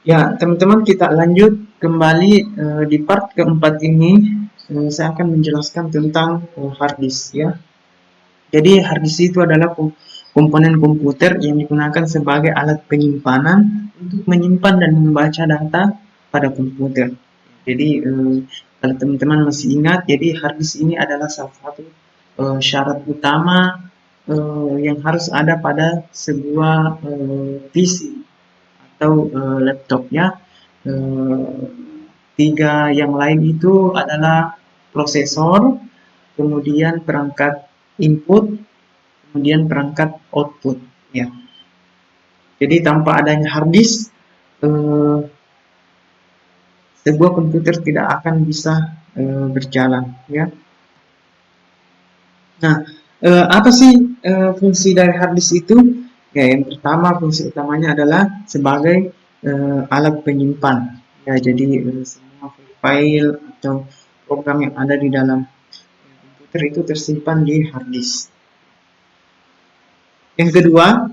Ya, teman-teman, kita lanjut kembali di part keempat ini. Saya akan menjelaskan tentang hard disk ya. Jadi hard disk itu adalah komponen komputer yang digunakan sebagai alat penyimpanan untuk menyimpan dan membaca data pada komputer. Jadi kalau teman-teman masih ingat, jadi hard disk ini adalah salah satu syarat utama yang harus ada pada sebuah PC atau laptop ya. Eh, Tiga yang lain itu adalah prosesor, kemudian perangkat input, kemudian perangkat output ya. Jadi tanpa adanya hard disk, eh, sebuah komputer tidak akan bisa berjalan ya. Nah, apa sih fungsi dari hard disk itu? Ya, yang pertama fungsi utamanya adalah sebagai alat penyimpan. Ya, jadi semua file atau program yang ada di dalam komputer itu tersimpan di hard disk. Yang kedua,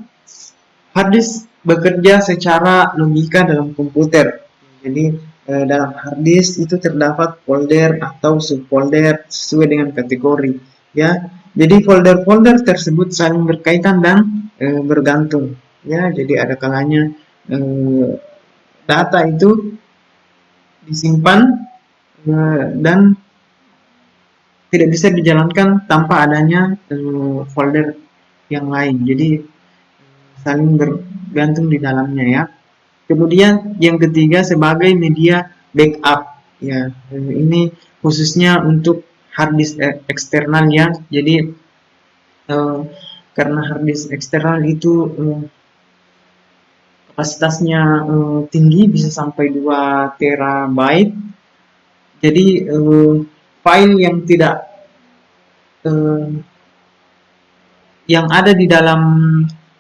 hard disk bekerja secara logika dalam komputer. Jadi dalam hard disk itu terdapat folder atau subfolder sesuai dengan kategori. Ya, jadi folder-folder tersebut saling berkaitan dan bergantung. Ya, jadi ada kalanya data itu disimpan dan tidak bisa dijalankan tanpa adanya folder yang lain. Jadi saling bergantung di dalamnya ya. Kemudian yang ketiga sebagai media backup ya, ini khususnya untuk hard disk eksternal ya. Jadi eh, karena hard disk eksternal itu kapasitasnya tinggi bisa sampai 2 terabyte. Jadi file yang tidak eh, yang ada di dalam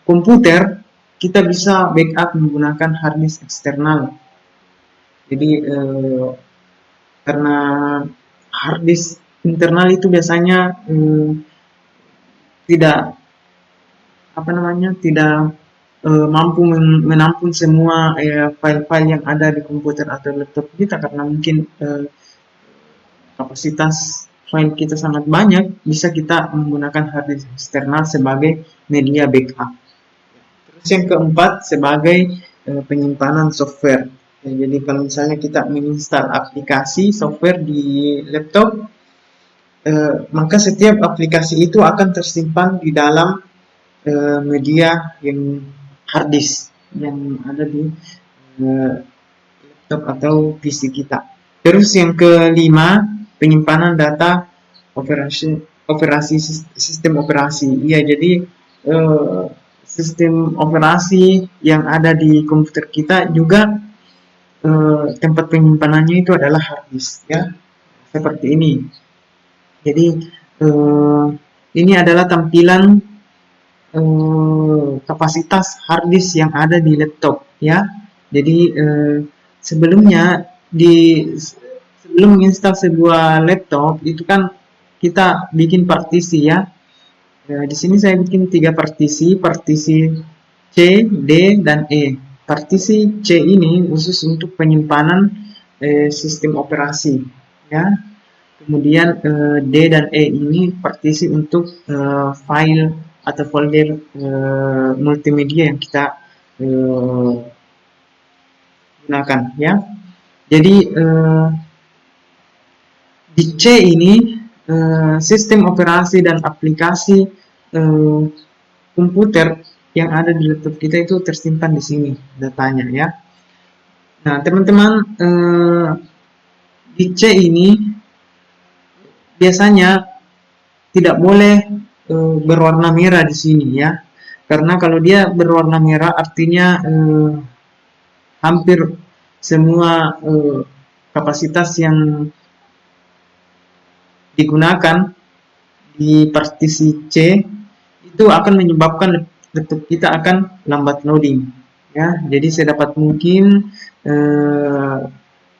komputer kita bisa backup menggunakan hard disk eksternal. Jadi karena hard disk internal itu biasanya tidak apa namanya tidak mampu menampung semua file-file yang ada di komputer atau laptop kita karena mungkin kapasitas file kita sangat banyak, bisa kita menggunakan hard disk eksternal sebagai media backup. Terus yang keempat sebagai penyimpanan software. Ya, jadi kalau misalnya kita menginstal aplikasi software di laptop, maka setiap aplikasi itu akan tersimpan di dalam media yang hard disk yang ada di laptop atau PC kita. Terus yang kelima, penyimpanan data operasi operasi sistem operasi. Iya, jadi eh, sistem operasi yang ada di komputer kita juga tempat penyimpanannya itu adalah hard disk ya, seperti ini. Jadi ini adalah tampilan kapasitas hard disk yang ada di laptop ya. Jadi sebelumnya di sebelum menginstal sebuah laptop itu kan kita bikin partisi ya. Di sini saya bikin 3 partisi, partisi C, D, dan E. Partisi C ini khusus untuk penyimpanan sistem operasi ya. Kemudian D dan E ini partisi untuk file atau folder multimedia yang kita eh, gunakan ya. Jadi di C ini sistem operasi dan aplikasi eh, komputer yang ada di laptop kita itu tersimpan di sini datanya ya. Nah teman-teman di C ini biasanya tidak boleh berwarna merah di sini ya. Karena kalau dia berwarna merah artinya hampir semua kapasitas yang digunakan di partisi C itu akan menyebabkan laptop kita akan lambat loading ya. Jadi sedapat mungkin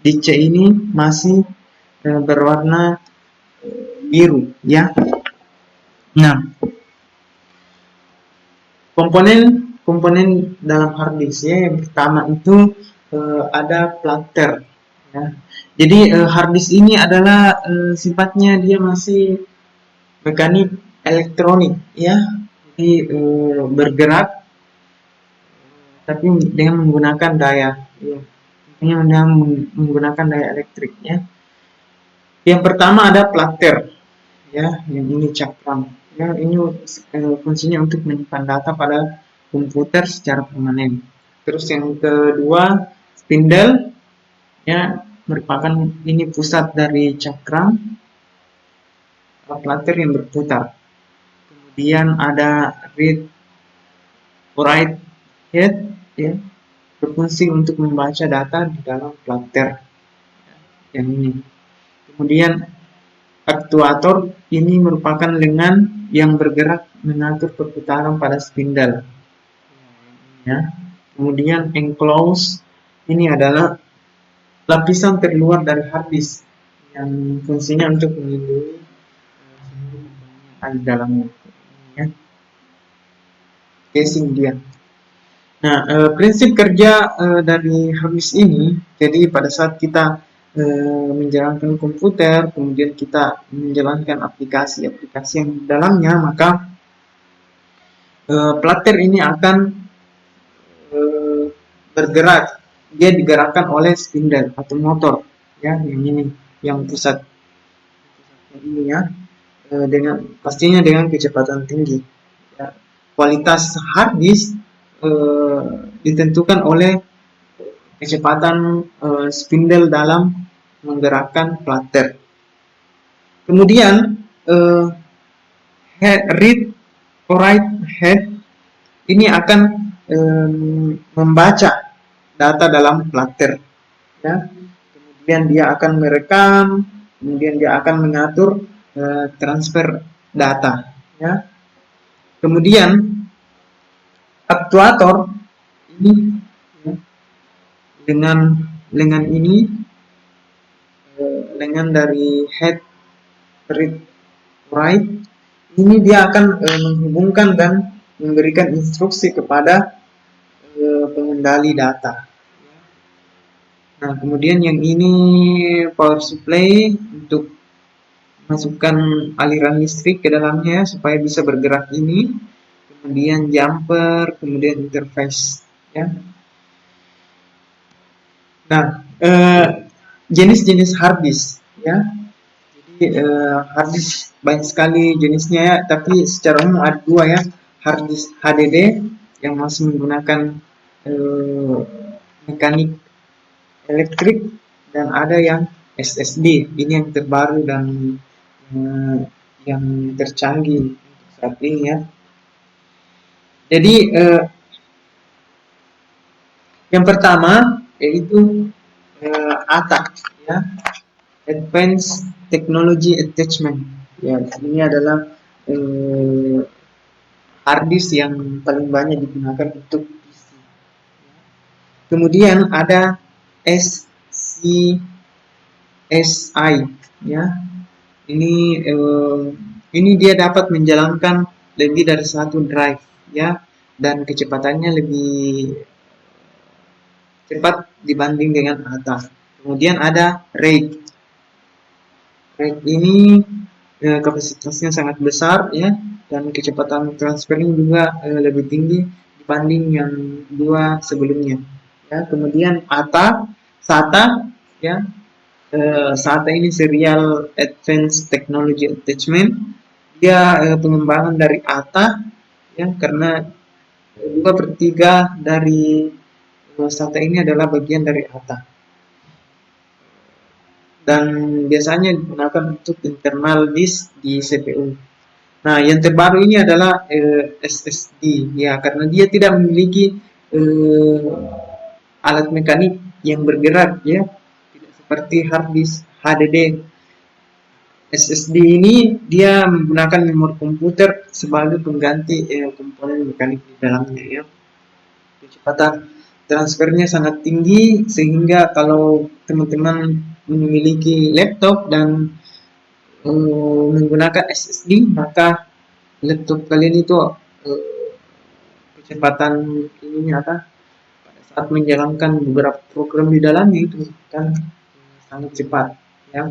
di C ini masih berwarna biru ya. Nah, komponen dalam hard disk ya, yang pertama itu ada platter. Ya. Jadi hard disk ini adalah sifatnya dia masih mekanik elektronik, ya. Jadi bergerak tapi dengan menggunakan daya, ya. Dengan menggunakan daya elektrik, ya. Yang pertama ada platter, ya, yang ini cakram. Ya, ini fungsinya untuk menyimpan data pada komputer secara permanen. Terus yang kedua, spindle, ya, merupakan ini pusat dari cakram platter yang berputar. Kemudian ada read write head, ya, berfungsi untuk membaca data di dalam platter yang ini. Kemudian aktuator ini merupakan lengan yang bergerak mengatur perputaran pada spindle. Ya. Kemudian enclose ini adalah lapisan terluar dari hard disk yang fungsinya untuk melindungi di dalamnya. Ya. Casing dia. Nah, prinsip kerja dari hard disk ini, jadi pada saat kita menjalankan komputer, kemudian kita menjalankan aplikasi-aplikasi yang di dalamnya, maka platter ini akan bergerak. Dia digerakkan oleh spindle atau motor, ya, yang ini, yang pusat ini, ya, dengan pastinya dengan kecepatan tinggi. Ya. Kualitas hard disk ditentukan oleh kecepatan spindle dalam menggerakkan platter. Kemudian read or write head ini akan membaca data dalam platter, ya. Kemudian dia akan merekam, kemudian dia akan mengatur transfer data, ya. Kemudian aktuator ini, ya, dengan lengan ini, lengan dari head read write ini dia akan menghubungkan dan memberikan instruksi kepada pengendali data. Nah, kemudian yang ini power supply untuk masukkan aliran listrik ke dalamnya supaya bisa bergerak ini. Kemudian jumper, kemudian interface, ya. Nah, jenis-jenis hard disk, ya. Jadi hard disk banyak sekali jenisnya, ya, tapi secara umum ada dua, ya, hard disk HDD yang masih menggunakan mekanik elektrik, dan ada yang SSD, ini yang terbaru dan yang tercanggih saat ini, ya. Jadi yang pertama yaitu ATA, ya, Advanced Technology Attachment. Ya, ini adalah hard disk yang paling banyak digunakan untuk PC. Kemudian ada SCSI, ya. Ini dia dapat menjalankan lebih dari satu drive, ya, dan kecepatannya lebih cepat dibanding dengan ATA. Kemudian ada RAID. RAID ini kapasitasnya sangat besar, ya, dan kecepatan transfernya juga lebih tinggi dibanding yang dua sebelumnya. Ya, kemudian SATA, ya, SATA ini Serial Advanced Technology Attachment. Dia pengembangan dari ATA, ya, karena 2/3 dari SATA ini adalah bagian dari ATA. Dan biasanya digunakan untuk internal disk di CPU. Nah, yang terbaru ini adalah SSD, ya, karena dia tidak memiliki alat mekanik yang bergerak, ya, tidak seperti hard disk HDD. SSD ini dia menggunakan memori komputer sebagai pengganti komponen mekanik di dalamnya, ya. Kecepatan transfernya sangat tinggi sehingga kalau teman-teman memiliki laptop dan menggunakan SSD, maka laptop kalian itu kecepatan ininya pada saat menjalankan beberapa program di dalamnya itu kan sangat cepat ya.